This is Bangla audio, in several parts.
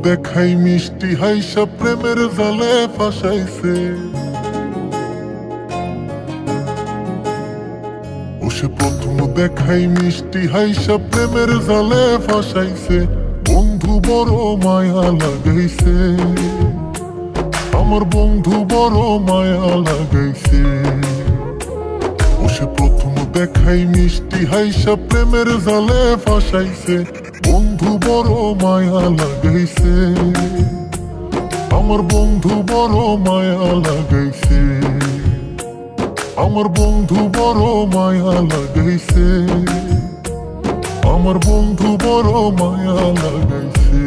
দেখাই মিষ্টি হাইসা প্রেমের জালে ফাঁসাইছে। ও সে প্রথম দেখাই মিষ্টি হাইসা প্রেমের জালে ফাঁসাইছে। বন্ধু বড় মায়া লাগাইছে, আমার বন্ধু বড় মায়া লাগাইছে। ও সে প্রথম দেখাই মিষ্টি হাইসা প্রেমের জালে ফাঁসাইছে। বন্ধু বড় মায়া লাগাইছে, আমার বন্ধু বড় মায়া লাগাইছে। আমার বন্ধু বড় মায়া লাগাইছে, আমার বন্ধু বড় মায়া লাগাইছে।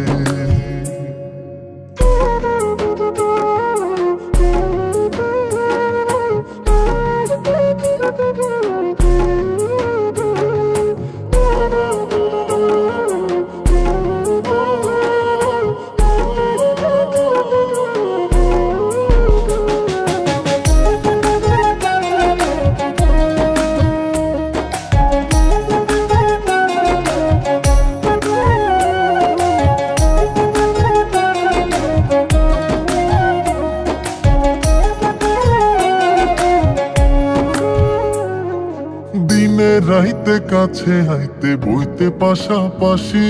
দিনে রাইতে কাছে আইতে বইতে পাশাপাশি,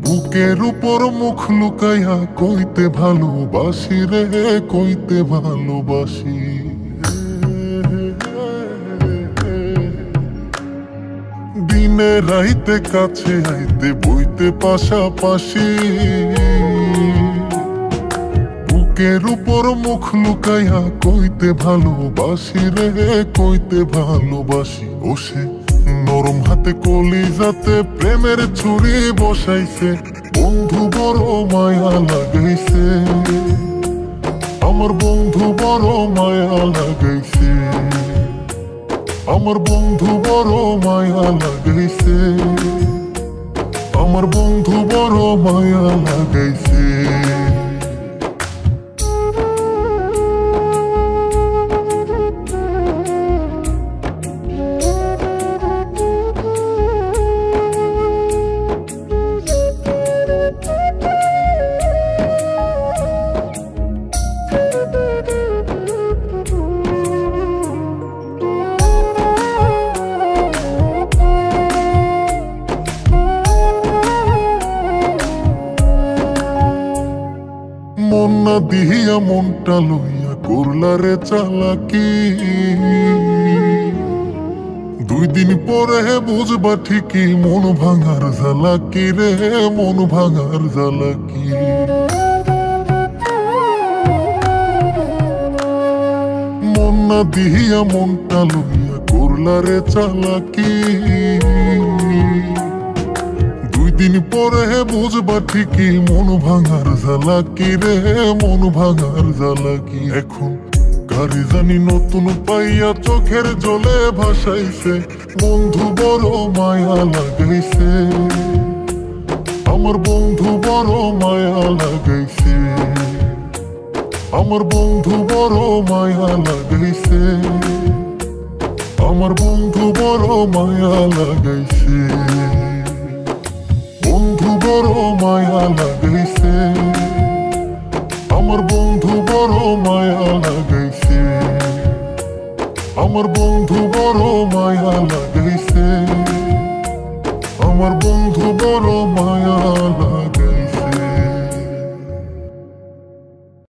বুকের উপর মুখ লুকাইয়া কইতে ভালোবাসি রে, কইতে ভালোবাসি। দিনে রাইতে কাছে আইতে বইতে পাশাপাশি, বুকের উপর মুখ লুকাইয়া কইতে ভালোবাসি রে, কইতে ভালোবাসি। ও সে নরম হাতে কলিজাতে প্রেমের ছুরি বসাইছে। বন্ধু বড় মায়া লাগাইছে, আমার বন্ধু বড় মায়া লাগাইছে। আমার বন্ধু বড় মায়া লাগাইছে, আমার বন্ধু বড় মায়া লাগাইছে। মন না দিহিয়া মনটা লইয়া করলা রে চালাকি। 2 দিন পরে বুঝবা ঠিকই মন ভাঙার জ্বালাকি রে, মন ভাঙার জ্বালাকি। মন না দিহিয়া মনটা লইয়া করলা রে চালাকি। 2 দিন পরে বুঝবা ঠিকই মন ভাঙার জ্বালাকি রে, মন ভাঙার জ্বালাকি। এখন কারি জানি নতুন পাইয়া চোখের জলে ভাসাইছে। বন্ধু বড় মায়া লাগাইছে, আমার বন্ধু বড় মায়া লাগাইছে। আমার বন্ধু বড় মায়া লাগাইছে, আমার বন্ধু বড় মায়া লাগাইছে। বন্ধু বড় মায়া লাগাইছে, আমার বন্ধু বড় মায়া লাগাইছে। আমার বন্ধু বড় মায়া লাগাইছে।